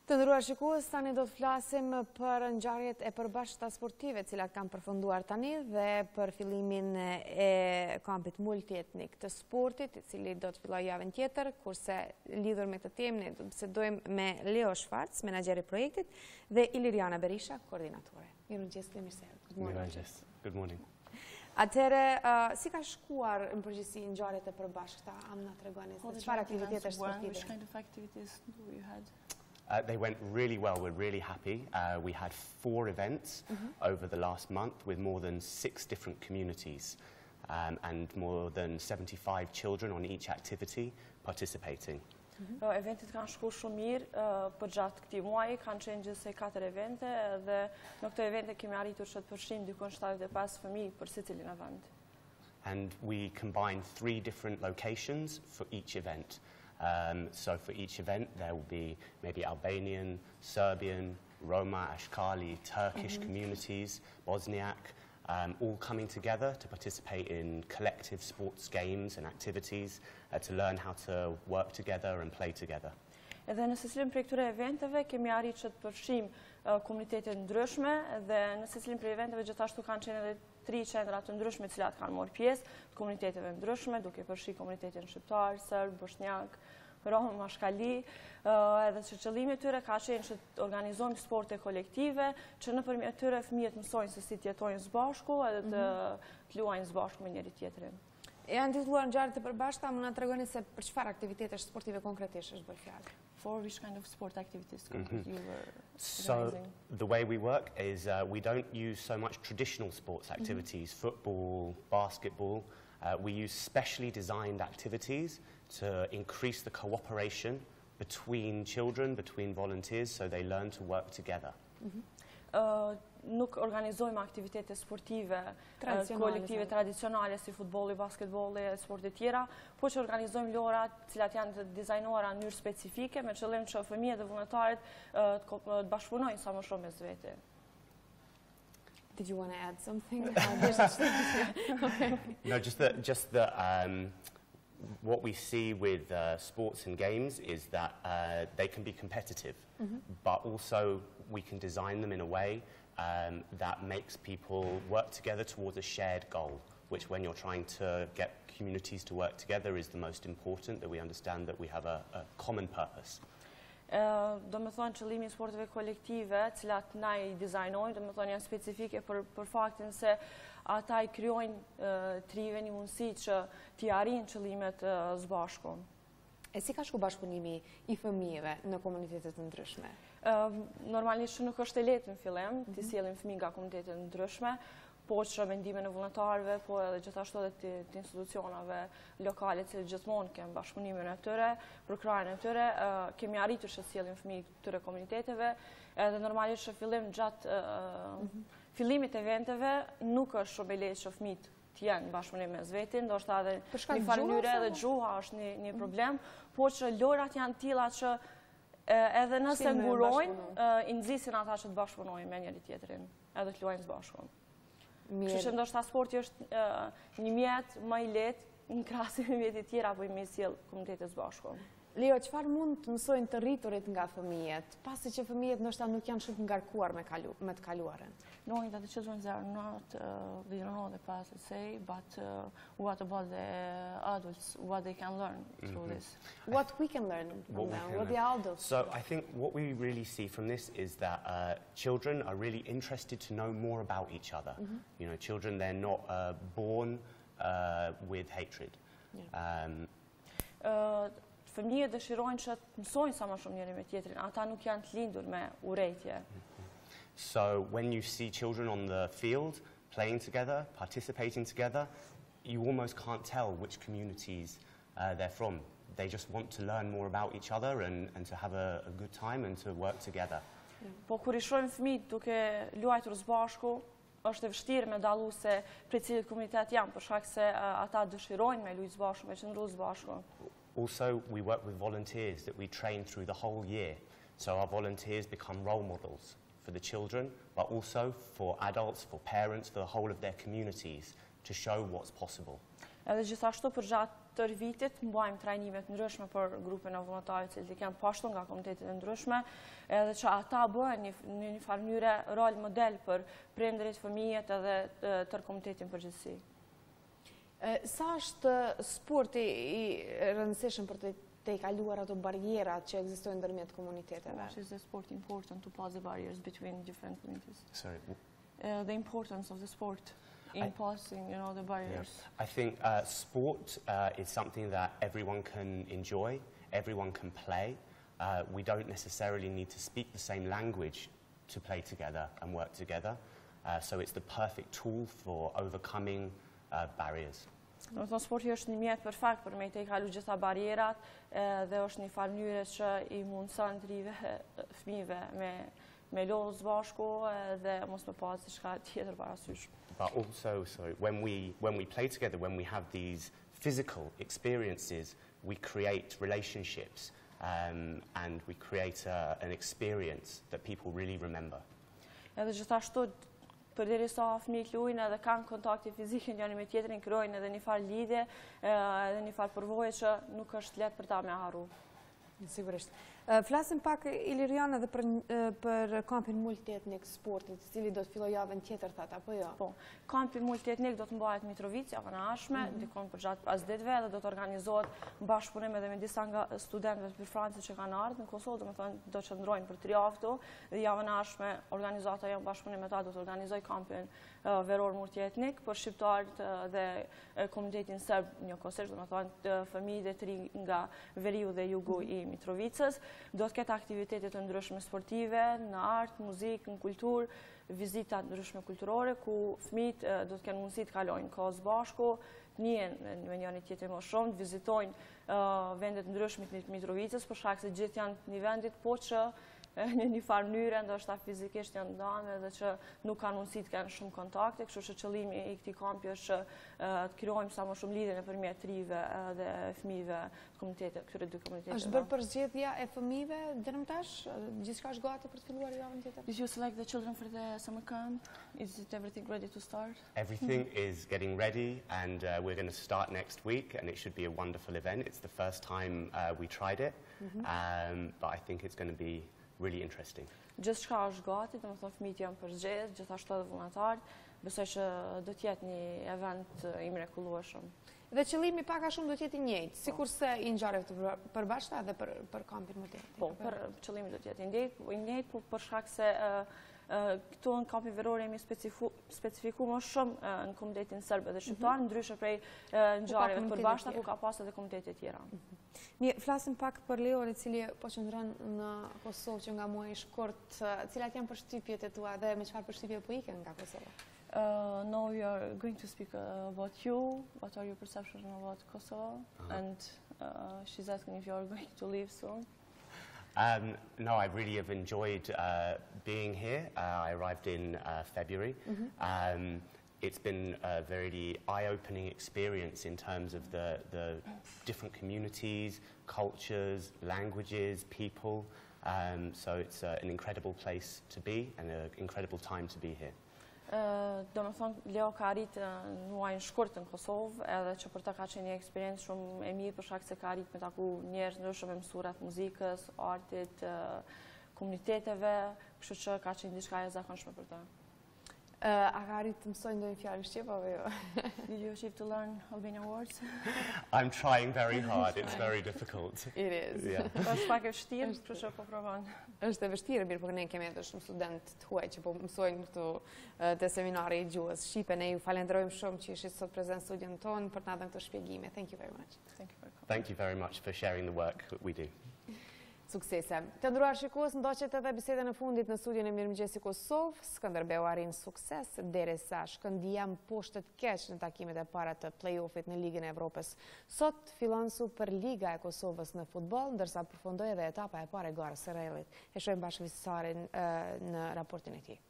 Të nderuar shikues, tani do të flasim për ngjarjet e përbashkëta sportive, të cilat kanë përfunduar tani dhe për fillimin e kampit multietnik të sportit, i cili do të fillojë javën tjetër, kurse lidhur me këtë temë ne do të bisedojmë me Leo Schwartz, menaxheri i projektit, dhe Iliriana Berisha, koordinatore. Mirëmëngjes, Mirëmëngjes. Good morning. Atëherë, si ka shkuar në përgjithësi ngjarjet e përbashkëta? Am na tregoni se çfarë aktivitete sportive? Which kind of activities do you had? They went really well. We're really happy. We had 4 events over the last month with more than 6 different communities and more than 75 children on each activity participating. Eventet kanë shkuar shumë mirë për gjatë këtij muaji, kanë qenë gjithsej 4 evente dhe në këto evente kemi arritur që të përfshijmë dikon 75 fëmijë për secilin event. And we combined 3 different locations for each event. So for each event there will be maybe Albanian, Serbian, Roma, Ashkali, Turkish communities, Bosniak, all coming together to participate in collective sports games and activities to learn how to work together and play together. Edhe në secilin prej këtyre eventeve kemi arritur që të përfshijmë komunitete ndryshme dhe në secilin prej eventeve gjithashtu kanë qenë edhe 3 qendra të ndryshme të cilat kanë marrë pjesë të komuniteteve ndryshme, duke përfshirë komunitetin shqiptar, serb, bosnjak, rom, ashkali, edhe që qëllimi i tyre ka qenë që të organizojmë sporte kolektive, që nëpërmjet tyre fëmijët mësojnë se si të jetojnë së bashku edhe të luajnë së bashku me njëri tjetrin. Janë titulluar ngjarjet e përbashkëta, më na tregoni se për çfarë aktivitetesh sportive konkretisht është bërë fjalë? For which kind of sport activities you were So organizing? the way we work is we don't use so much traditional sports activities, football, basketball. We use specially designed activities to increase the cooperation between children, between volunteers, so they learn to work together. Nuk organizojmë aktivitete sportive kolektive tradicionale si futbolli, basketbolli e sporte tjera, po që organizojmë lojra të cilat janë të dizajnuara në mënyrë specifike me qëllim që fëmijët dhe vullnetarët të bashkëpunojnë sa më shumë mes vete. Did you want to add something? No, just that what we see with sports and games is that they can be competitive, but also we can design them in a way that makes people work together towards a shared goal, which when you're trying to get communities to work together is the most important, that we understand that we have a common purpose. Do me thonë qëllimi i sporteve kolektive, cilat na i dizajnojnë, do me thonë janë specifike për faktin se ata i krijojnë trive një mundësi që t'i arrijnë qëllimet së bashku. E si ka shku bashkëpunimi i fëmijëve në komunitete të ndryshme? Normalisht nuk është e lehtë në fillim, t'i sjellim fëmijë nga komunitete të ndryshme, po që mendimin e vullnetarëve, po edhe gjithashtu edhe të institucionave lokale që gjithmonë kemë bashkëpunimin e tyre, për krajën e tyre, kemi arritur që sjellim fëmijë këtyre komuniteteve, edhe normalisht që gjatë fillimit e eventeve nuk është shumë e lehtë që fëmijët të jenë bashkëpunim mes vetin, ndoshta edhe në farë mënyrë edhe gjuha është një problem, po që lojrat janë tilla që edhe nëse ngurojnë, i nxisin ata që të bashkëpunojnë me njëri tjetrin, edhe të luajnë së bashku. Kështu që ndoshta sporti është një mjet më i lehtë në krahasim me mjetet tjera apo me sjell komunitetet së bashku. Leo, çfarë mund të mësojnë të rriturit nga fëmijët, pasi që fëmijët ndoshta nuk janë shumë të ngarkuar me të kaluarën? Knowing that the children are not, they don't know the past, let's say, but what about the adults, what they can learn through this? What we can learn from them, what the adults. So I think what we really see from this is that children are really interested to know more about each other. You know, children, they're not born with hatred. Fëmijët dëshirojnë që të mësojnë sa më shumë njëri me tjetrin, ata nuk janë të lindur me urrejtje. So when you see children on the field playing together, participating together, you almost can't tell which communities they're from. They just want to learn more about each other and to have a good time and to work together. Po kur I shohim fëmijët duke luajtur së bashku, është e vështirë me dallu se prej cilit komunitet janë, për shkak se ata dëshirojnë me lujë së bashku, me qëndru së bashku. Also, we work with volunteers that we train through the whole year. So our volunteers become role models for the children, but also for adults, for parents, for the whole of their communities, to show what's possible. Edhe gjithashtu për gjatë tërë vitit mbajmë trajnimet ndryshme për grupin e vullnetarëve që i kanë pashtu nga komitetet e ndryshme, edhe që ata bëhen në një farë mënyre rol model për prindërit, fëmijët edhe tërë komitetin përgjithësi. Sa është sporti i rëndësishëm për të kaluar ato barrierat që ekzistojnë ndërmjet komuniteteve? Why is the sport important to pass the barriers between different communities? Sorry. The importance of the sport in passing, the barriers. I think sport is something that everyone can enjoy, everyone can play. We don't necessarily need to speak the same language to play together and work together. So it's the perfect tool for overcoming barriers. Në thonë, sporti është një mjetë perfekt për me të kalu gjitha barierat dhe është një farë mënyre që i mundëson të rive fëmijëve me lodhë bashku dhe mos me pasë diçka tjetër parasysh. But also, when we play together, when we have these physical experiences, we create relationships and we create an experience that people really remember. Edhe gjithashtu, përderisa fëmijët luajnë edhe kanë kontakte fizike njëri me tjetrin, krijojnë edhe një farë lidhje, edhe një farë përvoje që nuk është lehtë për ta me harru. Sigurisht. Flasim pak, Ilirian, edhe për kampin multietnik sportit, i cili do të fillojë javën tjetër, thatë, apo jo? Po, kampi multietnik do të mbahet Mitrovica, javën e ardhshme, dikon për gjatë pas ditëve, dhe do të organizohet bashkëpunim edhe me disa nga studentëve të Francës që kanë ardhur në Kosovë, domethënë do të qëndrojnë për 3 javë, dhe javën e ardhshme organizata janë bashkëpunim me ta do të organizojë kampin veror multietnik për shqiptarët dhe komunitetin serb njëkohësisht, domethënë fëmijët e të rinj nga veriu dhe jugu i Mitrovicës. Do të ketë aktivitete të ndryshme sportive, në art, muzikë, në kulturë, vizita ndryshme kulturore, ku fëmijët do të kenë mundësi të kalojnë kohë bashku, njihen me njëri tjetrin më shumë, të vizitojnë vendet ndryshme të Mitrovicës, për shkak se gjithë janë në një vendit, po që në një farë mënyre, ndoshta fizikisht janë ndarë dhe që nuk kanë mundësi të kenë shumë kontakte, kështu që qëllimi i këtij kampi është të krijojmë sa më shumë lidhje nëpërmjet rive dhe fëmijëve komunitetet, këtyre dy komuniteteve. Është bërë përzgjedhja e fëmijëve deri më tash? Gjithçka është gati për të filluar javën tjetër? Did you select the children for the summer camp? Is it everything ready to start? Everything is getting ready, and we're going to start next week, and it should be a wonderful event. It's the first time we tried it, but I think it's going to be really interesting. Gjithçka është gati, domethënë fëmijët janë përzgjedhur, gjithashtu edhe vullnetarët. Besoj që do të jetë një event i mrekullueshëm. Dhe qëllimi pak a shumë do të jetë i njëjtë, sikurse i ngjarjeve të përbashkëta edhe për kampin multietnik. Po, për qëllimi do të jetë i njëjtë, po për shkak se këtu në kampin veror jemi specifikuar më shumë në komunitetin serb dhe shqiptar, ndryshe prej ngjarjeve të përbashkëta ku ka pasur edhe komunitete të tjera. Mirë, flasim pak për Leon, i cili po qëndron në Kosovë që nga muaji i shkurt, cilat janë përshtypjet e tua dhe me çfarë përshtypje po ikën nga Kosova? Now we are going to speak about you. What are your perceptions about Kosovo? And she's asking if you are going to leave soon. No, I really have enjoyed being here. I arrived in February. It's been a very eye-opening experience in terms of the different communities, cultures, languages, people. So it's an incredible place to be and an incredible time to be here. Do me thonë, Leo ka arritë në muajin shkurt në Kosovë, edhe që për ta ka qenë një eksperiencë shumë e mirë për shkak se ka arritë me taku njerëz ndryshëm me mësurat muzikës, artit, komuniteteve, kështu që ka qenë diçka e zakonshme për ta. A ka arritë të mësoj ndonjë fjalë shqip apo jo? Did you achieve to learn Albanian words? I'm trying very hard. It's very difficult. It is. Yeah. Është pak e vështirë, kështu që po provon. Është e vështirë, mirë, por ne kemi edhe shumë student të huaj që po mësojnë këtu te seminari i gjuhës shqipe. Ne ju falenderojmë shumë që ishit sot prezent në studion tonë për të na dhënë këto shpjegime. Thank you very much. Thank you very much for sharing the work that we do. Suksese. Të nderuar shikues, ndoqet edhe biseda në fundit në studion e Mengjesit Kosovë. Skënderbeu arrin sukses derisa shkëndija mposhtet keq në takimet e para të play-offit në Ligën e Evropës. Sot fillon Super Liga e Kosovës në futboll, ndërsa përfundoi edhe etapa e parë e garës së rrellit. E shohim bashkë vizitarin në raportin e tij.